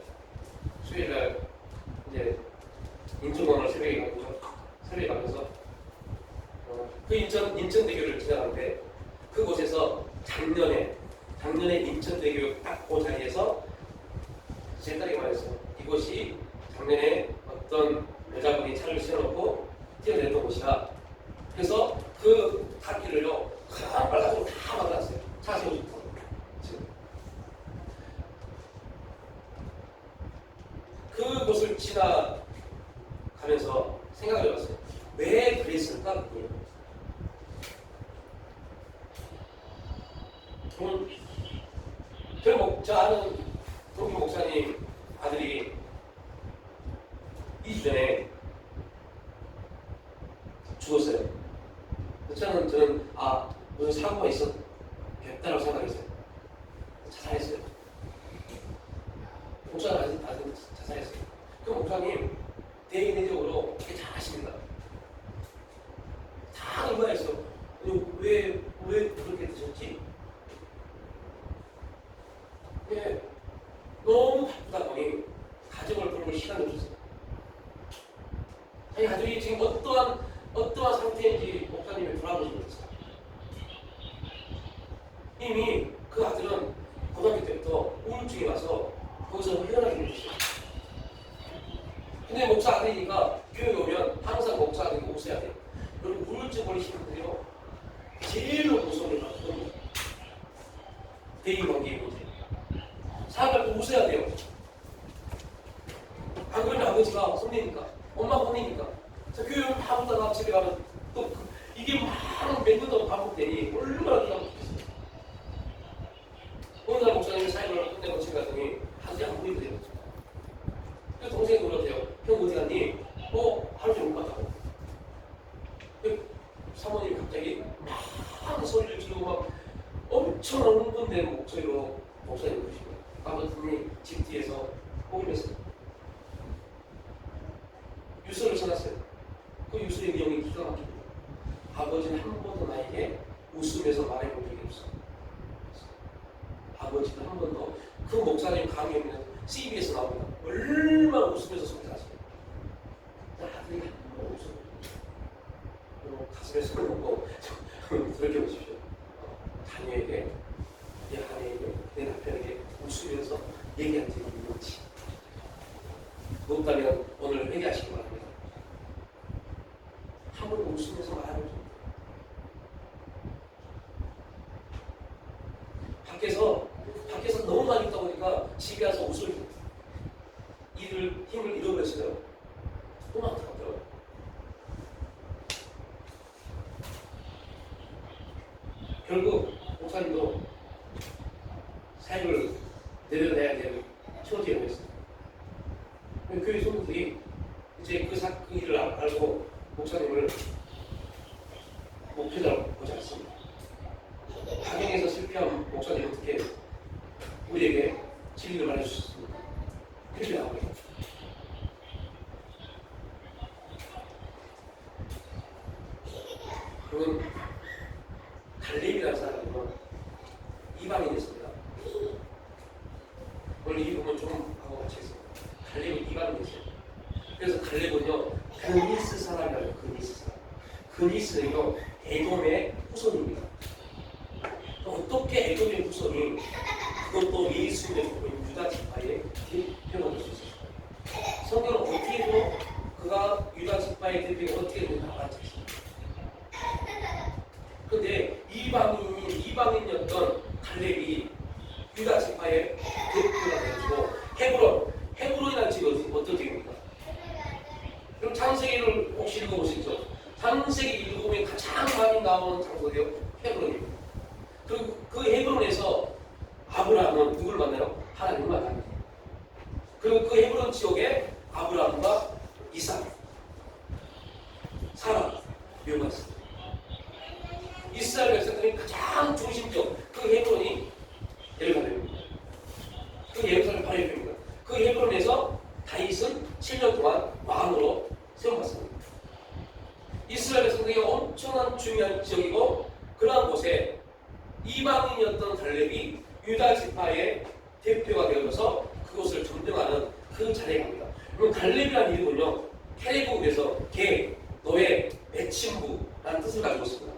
이제 인천공항을 새벽에 가면서 그 인천대교를 지나가는데 그곳에서 작년에 인천대교 딱 그 자리에서 제 딸이 말했어요. 이곳이 작년에 어떤 여자분이 차를 세워놓고 뛰어냈던 곳이다. 그래서 그 갓길을요 그냥 빨간색으로 다 막아놨어요. 차 세워주고 그곳을 지나가면서 생각을 해봤어요. 왜 그랬을까? 그걸. 저 아는 동기 목사님 아들이 2주 전에 죽었어요. 저는 무슨 사고가 있었겠다라고 생각했어요. 자살했어요. 목사는 아직 자살했어요. 그 목사님 대인회적으로 되게 잘하십니다. 다 의아했어. 왜 그렇게 되셨지? 예, 너무 바쁘다 보니 가족을 부를 시간이 없었어요. 아니 가족이 지금 어떠한 상태인지 목사님이 돌아보시고 있어요. 이미 그 아들은 고등학교 때부터 우울증이 와서 거기서 헤어나게 됐어요. 근데 목사 아들이니까 교회 오면 항상 목사 아들이 웃어야 돼요. 여러분 우울증 걸리시는 분들이요 제일로 무서운 게 많거든요. 대인관계의 문제. 사람을 웃어야 돼요. 안 그러면 아버지가 혼내니까, 엄마가 혼내니까. 자, 교육을 다 보다가 집에 가면 또 이게 막 몇 년 동안 반복되니 얼마나 기가 막히겠어요. 어느 날 목사 사역을 끝내고 집에 갔더니 아직 안 보이더래요. 그래서 동생이 그러대요. 형 어디 갔니? 하루 종일 못 갔다고. 사모님이 갑자기 막 소리를 지르고 막 엄청 흥분된 목소리로 목사님 부르시고 아버님이 집 뒤에서 보이면서 유서를 써놨어요. 그 유서의 내용이 기가 막힙니다. 아버지는 한 번도 나에게 웃으면서 말해본 적이 없어. 아버지는 한 번도 그 목사님 강의하면 CBS 나옵니다. 얼마나 웃으면서 소리하시요. 아들이 한 번도 웃어. 가슴에 손을 얹고 그렇게 보십시오. 자녀에게, 내 아내에게, 내 남편에게 웃으면서 얘기한 적이 있는지 못하면 오늘 회개하시기 바랍니다. 한 번 웃으면서 말하는 중 밖에서 너무 많이 있다 보니까 집에 와서 웃을 힘을 잃어버렸어요. 너무 안타깝더라고요. 결국 목사님도 사역을 내려놔야 되는 처지에 오셨어요. 교회 성도들이 이제 그 일을 알고 목사님을 목표자로 보지 않습니다. 가정에서 실패한 목사님 어떻게 우리에게 진리를 말해주셨습니까? 그렇게 나오죠. 그건 갈렙이라는 사람은 이방인이었습니다. 원래 이 부분 좀 하고 같이 했어요. 갈렙은 이방인이었어요. 그래서 갈렙은요 그니스 사람이라고. 그니스 사람. 그니스는요 에돔의 후손입니다. 어떻게 에돔의 후손이 그것도 예수님의 유다 지파의 대표가 될 수 있었을까요? 성경은 어떻게 해도 그가 유다 지파의 대표가 어떻게 되는지 나왔지 않습니까? 그런데 이방인이었던 갈렙이 유다 지파의 대표가 되어지고 헤브론이라는 지역이 어떤 지역입니까? 그럼 창세기를 혹시 읽어보시죠? 창세기 읽어보면 가장 많이 나오는 장소가 헤브론입니다. 그리고 그 헤브론에서 아브라함은 누구를 만나요? 하나님을 만납니다. 그리고 그 헤브론 지역에 아브라함과 이삭, 사라, 묘가 있습니다. 이스라엘 백성들이 가장 중심적 그 헤브론이 예루살렘입니다. 그 예루살렘 바로 옆입니다. 그 헤브론에서 다윗은 7년 동안 왕으로 세워봤습니다. 이스라엘 백성들이 엄청난 중요한 지역이고 그러한 곳에 이방인이었던 갈렙이 유다 지파의 대표가 되어서 그곳을 점령하는 그 자리에 갑니다. 그럼 갈렙이라는 이름은요 헤브론에서 개, 노예, 매친부라는 뜻을 가지고 있습니다.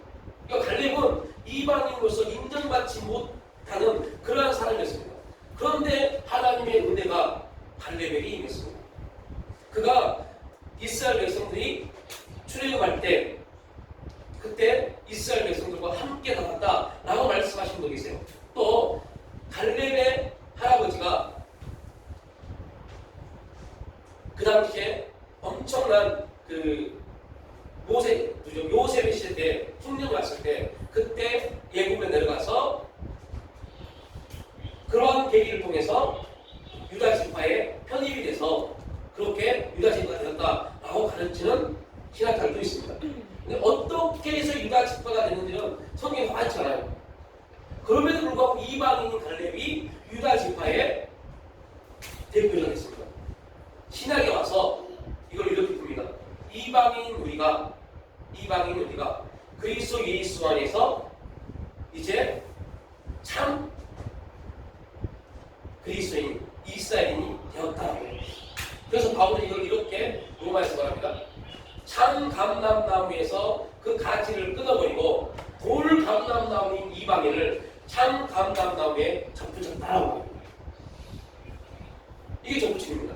그러니까 갈렙은 이방인으로서 인정받지 못하는 그러한 사람이었습니다. 그런데 하나님의 은혜가 갈렙에게 임했습니다. 그가 이스라엘 백성들이 출애굽할 때 그때 이스라엘 백성들과 함께 나갔다라고 말씀하신 분도 계세요. 또 갈렙의 할아버지가 그 당시에 엄청난 요셉의 시대 때 흉년 왔을 때 그때 예굽에 내려가서 그러한 계기를 통해서 유다 지파에 편입이 돼서 그렇게 유다 지파가 되었다라고 가르치는 신학자들도 있습니다. 근데 어떻게 해서 유다 지파가 됐는지는 성경에 나와있지 않아요. 그럼에도 불구하고 이방인인 갈렙이 유다 지파의 대표가 됐습니다. 신약에 와서 이걸 이렇게 봅니다. 이방인인 우리가 그리스도 예수 안에서 이제 참 그리스도인 이스라엘인이 되었다라고 해요. 그래서 바울은 이걸 이렇게 로마에서 말합니다. 참 감람나무에서 그 가지를 끊어버리고 돌 감람나무인 이방인을 참 감람나무에 접붙였다라고 합니다. 이게 접붙임입니다.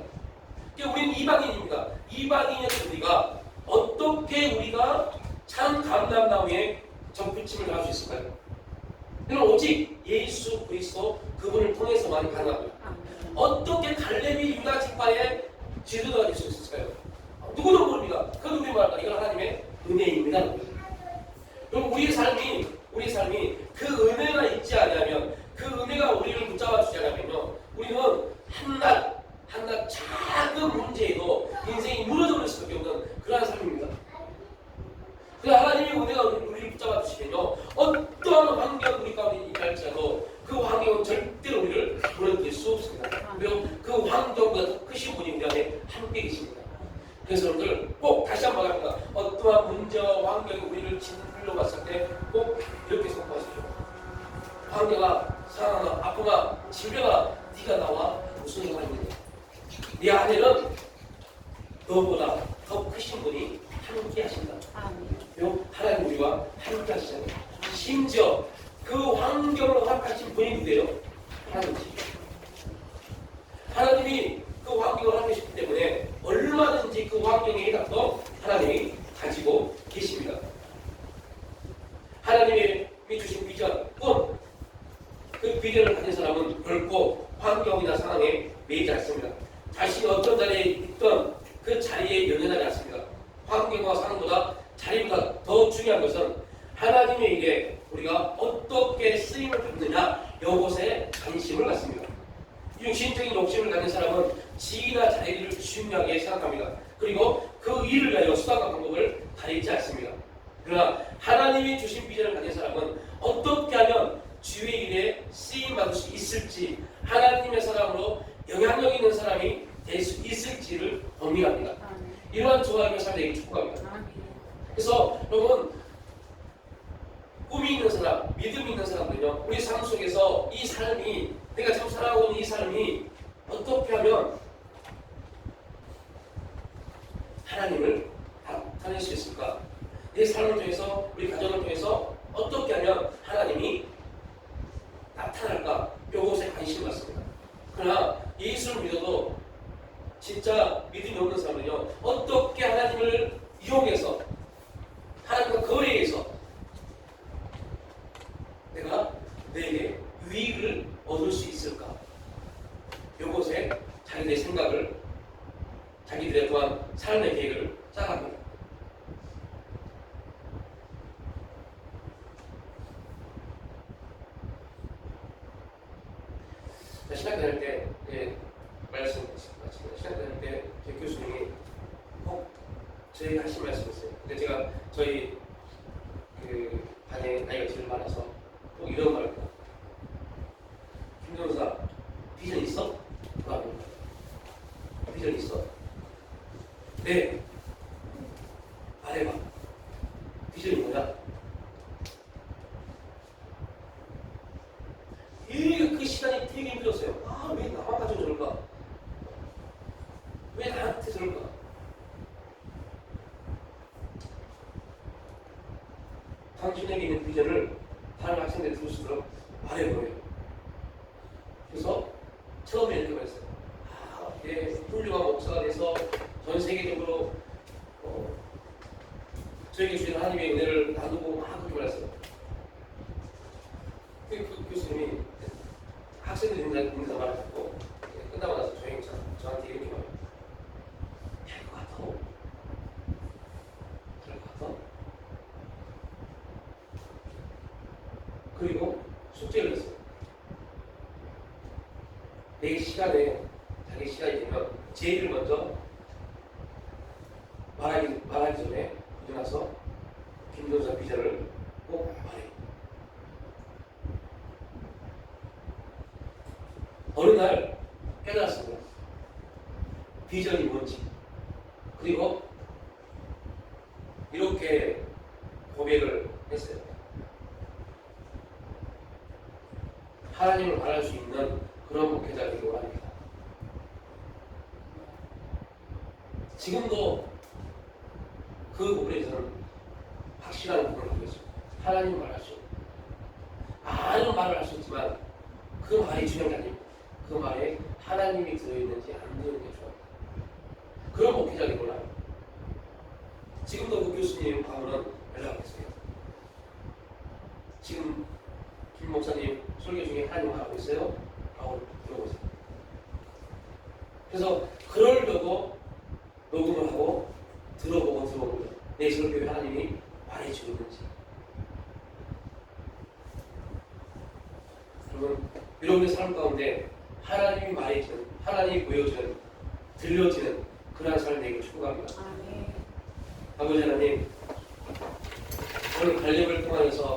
그러니까 우리는 이방인입니다. 이방인이었던 우리가 어떻게 우리가 참 감람나무에 접붙임을 할 수 있을까요? 그럼 오직 예수 그리스도 그분을 통해서만 가능합니다. 어떻게 갈렙이 유다 지파의 지도자가 될 수 있을까요? 누구도 모릅니다. 그 누구를 말할까? 이건 하나님의 은혜입니다. 그럼 우리의 삶이 그 은혜가 있지 않으면 그 은혜가 우리를 붙잡아 주지 않으면요 사람들 꼭 다시 한번 말합니다. 어떠한 문제와 환경이 우리를 짓눌러 봤을 때 꼭 이렇게 선포하십시오. 환경아, 상황아, 아픔아, 질병아, 네가 나와 무슨 상관이 있느냐? 네 안에는 너보다 더 크신 분이 함께 하신다. 요 하나님 우리와 함께 하시잖아요. 심지어 그 환경을 허락하신 분이 누구예요? 하나님이시죠. 하나님이 그 환경을 허락하셨기 때문에 얼마든지 그 환경에 해답도 하나님이 가지고 계십니다. 하나님이 주신 비전, 꿈, 그 비전을 가진 사람은 결코 환경이나 상황에 매이지 않습니다. 자신이 어떤 자리에 있던 그 자리에 연연하지 않습니다. 환경과 상황보다 자리보다 더 중요한 것은 하나님에게 우리가 어떻게 쓰임을 받느냐 이것에 관심을 갖습니다. 육신적인 욕심을 가진 사람은 지위나 자리를 중요하게 생각합니다. 그리고 그 일을 위하여 수단과 방법을 가리지 않습니다. 그러나 하나님이 주신 비전을 가진 사람은 어떻게 하면 주의 일에 쓰임받을 수 있을지, 하나님의 사람으로 영향력 있는 사람이 될 수 있을지를 고민합니다. 이러한 조합의 삶에게 축복합니다. 그래서 여러분, 꿈이 있는 사람, 믿음이 있는 사람들은요, 우리 삶 속에서 이 삶이, 내가 지금 살아가고 있는 이 삶이 어떻게 하면 하나님을 나타낼 수 있을까? 내 삶을 통해서, 우리 가정을 통해서 어떻게 하면 하나님이 나타날까? 이것에 관심을 갖습니다. 그러나 예수를 믿어도 진짜 믿음이 없는 사람은요, 어떻게 하나님을 이용해서, 하나님과 거래해서 내가 내게 유익을 얻을 수 있을까? 이것에 자기들의 생각을, 자기들의 또한 삶의 계획을 짜갑니다. 신학 다닐 때, 말씀 마치고 신학 다닐 때 제 교수님이 꼭 저에게 하신 말씀이 있어요. 근데 제가 저희 그 반에 나이가 제일 많아서 꼭 이런 말을 해요. 김정사 비전 있어? 비전 있어? 네. 말해봐. 비전이 뭐야? 그 시간이 되게 힘들었어요. 왜 나만 가지고 저럴까? 왜 나한테 저럴까? 당신에게 있는 비전을 다른 학생들 들을 수 있도록 말해보래요. 그래서 처음에 이렇게 말했어요. 훌륭한 목사가 돼서 전 세계적으로 저에게 주신 하나님의 은혜를 나누고 막 그렇게 말했어요. 그 교수님이 학생들 인사 말하고 끝나고 나서 저에게 저한테 이렇게 말해요. 될 것 같아? 될 것 같아? 그리고 숙제를 했어요. 내 시간에, 자기 시간이 되면 제일 먼저 말하기 전에 일어나서 김동사 비전을 꼭 말해요. 어느 날 깨달았습니다. 비전이 뭔지. 그리고 이렇게 고백을 했어요. 하나님을 말할 수 있는 그런 목회자가 되기 원합니다. 지금도 그 부분에 저는 확실한 부분을 하고 있습니다. 하나님을 말할 수 있는. 많은 말을 할 수 있지만 그 말이 중요한 게 아닙니다. 그 말에 하나님이 들어있는지 안 들어있는지 중요합니다. 그런 목회자가 되기 원합니다. 지금도 그 교수님 방문은 연락하고 있어요. 지금 김 목사님 설교 중에 하나님 하고 있어요? 라고 물어보세요. 그래서 그러려고 녹음을 하고 들어보고 내 설교에 하나님이 말해주고 있는지. 여러분, 여러분의 삶 가운데 하나님이 말해주는, 하나님이 보여주는, 들려지는 그러한 삶을 내게 축복합니다. 아버지 하나님, 오늘 갈렙을 통하여서